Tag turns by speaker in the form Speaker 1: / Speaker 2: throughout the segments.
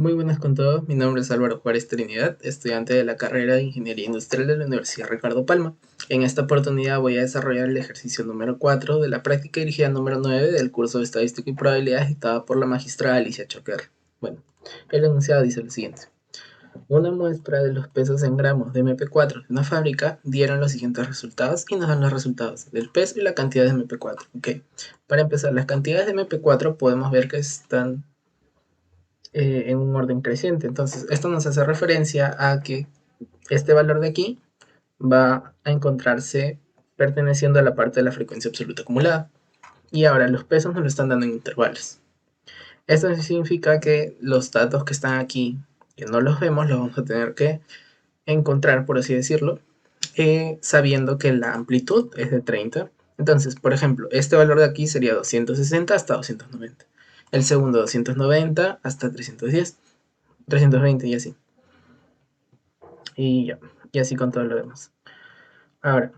Speaker 1: Muy buenas con todos, mi nombre es Álvaro Juárez Trinidad, estudiante de la carrera de Ingeniería Industrial de la Universidad Ricardo Palma. En esta oportunidad voy a desarrollar el ejercicio número 4 de la práctica dirigida número 9 del curso de Estadística y Probabilidades dictada por la magistrada Alicia Choquer. Bueno, el enunciado dice lo siguiente. Una muestra de los pesos en gramos de MP4 de una fábrica dieron los siguientes resultados y nos dan los resultados del peso y la cantidad de MP4. Okay. Para empezar, las cantidades de MP4 podemos ver que están en un orden creciente. Entonces, esto nos hace referencia a que este valor de aquí va a encontrarse perteneciendo a la parte de la frecuencia absoluta acumulada. Y ahora los pesos nos lo están dando en intervalos. Esto significa que los datos que están aquí, que no los vemos, los vamos a tener que encontrar, por así decirlo, sabiendo que la amplitud es de 30. Entonces, por ejemplo, este valor de aquí sería 260 hasta 290. El segundo 290 hasta 310. 320 y así. Y ya. Y así con todo lo demás. Ahora,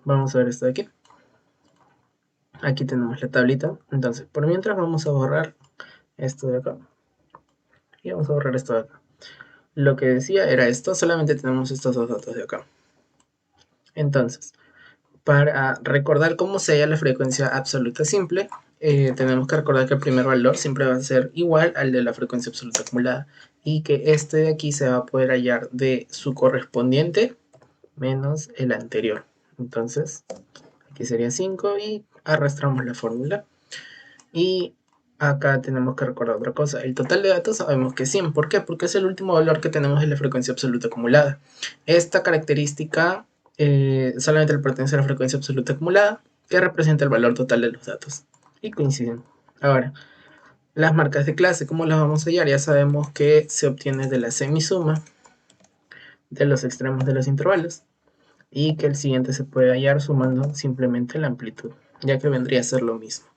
Speaker 1: vamos a ver esto de aquí. Aquí tenemos la tablita. Entonces, por mientras vamos a borrar esto de acá. Y vamos a borrar esto de acá. Lo que decía era esto. Solamente tenemos estos dos datos de acá. Entonces, para recordar cómo se halla la frecuencia absoluta simple, tenemos que recordar que el primer valor siempre va a ser igual al de la frecuencia absoluta acumulada. Y que este de aquí se va a poder hallar de su correspondiente menos el anterior. Entonces, aquí sería 5 y arrastramos la fórmula. Y acá tenemos que recordar otra cosa. El total de datos sabemos que es 100. ¿Por qué? Porque es el último valor que tenemos en la frecuencia absoluta acumulada. Esta característica solamente le pertenece a la frecuencia absoluta acumulada, que representa el valor total de los datos. Y coinciden. Ahora, las marcas de clase, ¿cómo las vamos a hallar? Ya sabemos que se obtiene de la semisuma de los extremos de los intervalos. Y que el siguiente se puede hallar sumando simplemente la amplitud, ya que vendría a ser lo mismo.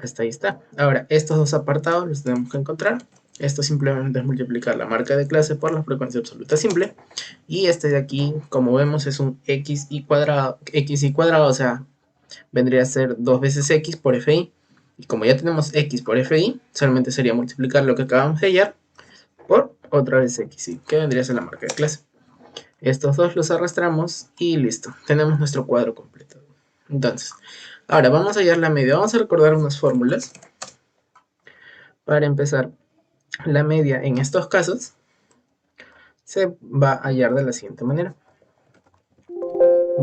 Speaker 1: Hasta ahí está. Ahora, estos dos apartados los tenemos que encontrar. Esto simplemente es multiplicar la marca de clase por la frecuencia absoluta simple. Y este de aquí, como vemos, es un xy cuadrado, o sea, vendría a ser 2 veces x por fi. Y como ya tenemos x por fi, solamente sería multiplicar lo que acabamos de hallar por otra vez xy, que vendría a ser la marca de clase. Estos dos los arrastramos y listo. Tenemos nuestro cuadro completo. Entonces, ahora vamos a hallar la media. Vamos a recordar unas fórmulas. Para empezar, la media en estos casos se va a hallar de la siguiente manera.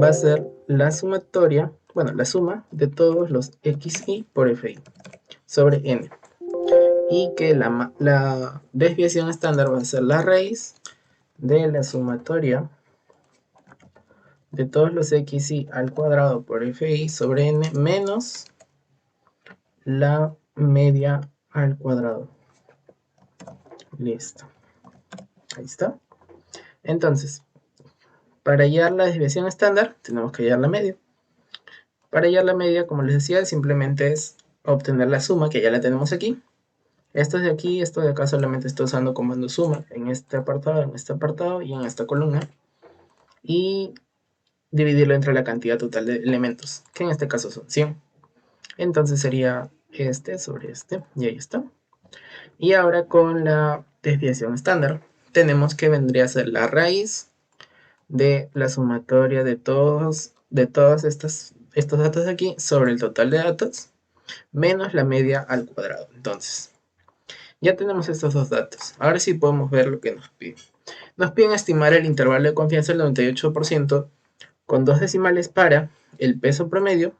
Speaker 1: Va a ser la sumatoria, bueno, la suma de todos los xy por fi sobre n. Y que la desviación estándar va a ser la raíz de la sumatoria de todos los xy al cuadrado por fi sobre n menos la media al cuadrado. Listo. Ahí está. Entonces, para hallar la desviación estándar, tenemos que hallar la media. Para hallar la media, como les decía, simplemente es obtener la suma, que ya la tenemos aquí. Esto de aquí, esto de acá solamente estoy usando comando suma en este apartado y en esta columna. Y dividirlo entre la cantidad total de elementos, que en este caso son 100. Entonces sería este sobre este, y ahí está. Y ahora con la desviación estándar, tenemos que vendría a ser la raíz de la sumatoria de todos estos datos de aquí sobre el total de datos, menos la media al cuadrado. Entonces, ya tenemos estos dos datos. Ahora sí podemos ver lo que nos piden. Nos piden estimar el intervalo de confianza del 98% con 2 decimales para el peso promedio,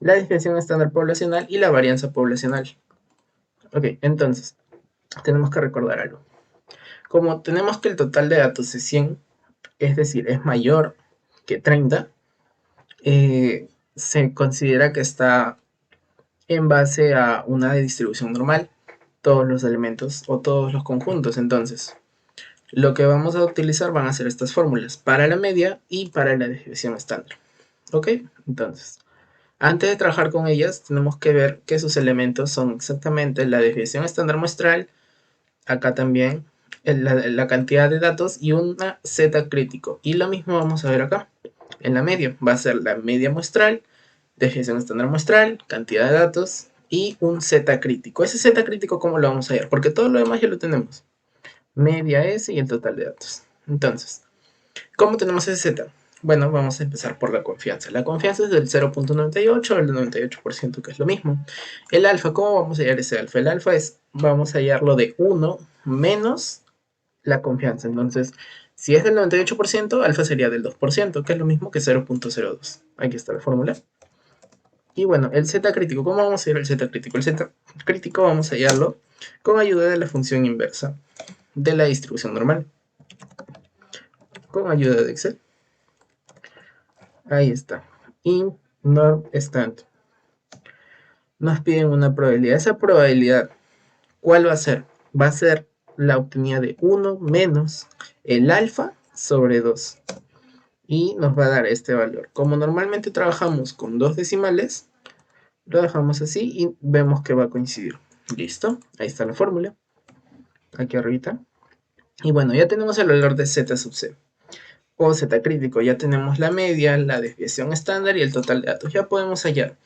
Speaker 1: la desviación estándar poblacional y la varianza poblacional. Ok, entonces, tenemos que recordar algo. Como tenemos que el total de datos es 100, es decir, es mayor que 30, se considera que está en base a una distribución normal, todos los elementos o todos los conjuntos. Entonces, lo que vamos a utilizar van a ser estas fórmulas para la media y para la desviación estándar. ¿Ok? Entonces, antes de trabajar con ellas, tenemos que ver que sus elementos son exactamente la desviación estándar muestral, acá también la cantidad de datos y una z crítico. Y lo mismo vamos a ver acá. En la media va a ser la media muestral, desviación estándar muestral, cantidad de datos y un Z crítico. Ese Z crítico, ¿cómo lo vamos a hallar? Porque todo lo demás ya lo tenemos. Media S y el total de datos. Entonces, ¿cómo tenemos ese Z? Bueno, vamos a empezar por la confianza. La confianza es del 0.98 al 98%, que es lo mismo. El alfa, ¿cómo vamos a hallar ese alfa? El alfa es, vamos a hallarlo de 1 menos la confianza. Entonces, si es del 98%, alfa sería del 2%, que es lo mismo que 0.02. Aquí está la fórmula. Y bueno, el Z crítico, ¿cómo vamos a hallar el Z crítico? El Z crítico vamos a hallarlo con ayuda de la función inversa de la distribución normal. Con ayuda de Excel. Ahí está. Int norm stand. Nos piden una probabilidad. Esa probabilidad, ¿cuál va a ser? Va a ser la obtenida de 1 menos el alfa sobre 2. Y nos va a dar este valor. Como normalmente trabajamos con dos decimales, lo dejamos así y vemos que va a coincidir. Listo, ahí está la fórmula. Aquí arribita. Y bueno, ya tenemos el valor de z sub c. O Z crítico, ya tenemos la media, la desviación estándar y el total de datos. Ya podemos hallar.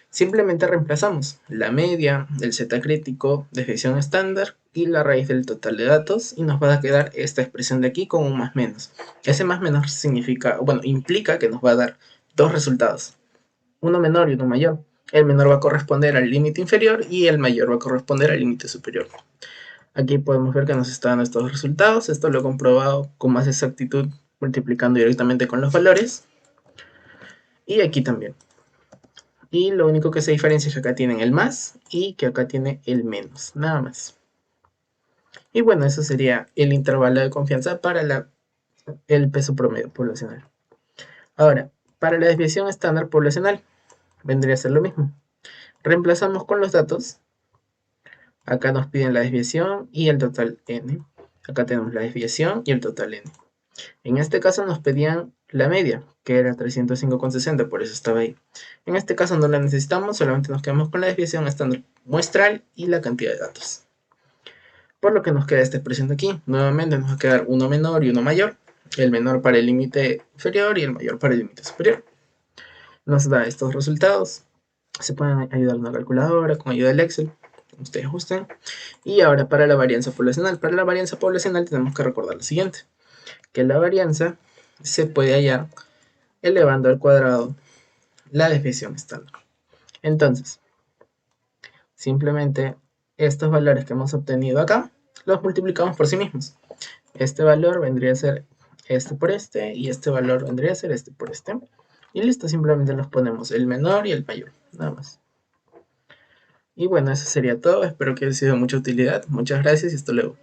Speaker 1: Simplemente reemplazamos la media, el Z crítico, desviación estándar y la raíz del total de datos y nos va a quedar esta expresión de aquí con un más menos. Ese más menos significa, bueno, implica que nos va a dar dos resultados, uno menor y uno mayor. El menor va a corresponder al límite inferior y el mayor va a corresponder al límite superior. Aquí podemos ver que nos está dando estos resultados. Esto lo he comprobado con más exactitud multiplicando directamente con los valores. Y aquí también. Y lo único que se diferencia es que acá tienen el más y que acá tiene el menos. Nada más. Y bueno, eso sería el intervalo de confianza para el peso promedio poblacional. Ahora, para la desviación estándar poblacional, vendría a ser lo mismo. Reemplazamos con los datos. Acá nos piden la desviación y el total n. Acá tenemos la desviación y el total n. En este caso nos pedían la media, que era 305,60, por eso estaba ahí. En este caso no la necesitamos, solamente nos quedamos con la desviación estándar muestral y la cantidad de datos. Por lo que nos queda esta expresión de aquí. Nuevamente nos va a quedar uno menor y uno mayor. El menor para el límite inferior y el mayor para el límite superior. Nos da estos resultados. Se pueden ayudar a una calculadora con ayuda del Excel, como ustedes gusten. Y ahora para la varianza poblacional. Para la varianza poblacional tenemos que recordar lo siguiente. Que la varianza se puede hallar elevando al cuadrado la desviación estándar. Entonces, simplemente estos valores que hemos obtenido acá, los multiplicamos por sí mismos. Este valor vendría a ser este por este, y este valor vendría a ser este por este. Y listo, simplemente los ponemos el menor y el mayor, nada más. Y bueno, eso sería todo. Espero que haya sido de mucha utilidad. Muchas gracias y hasta luego.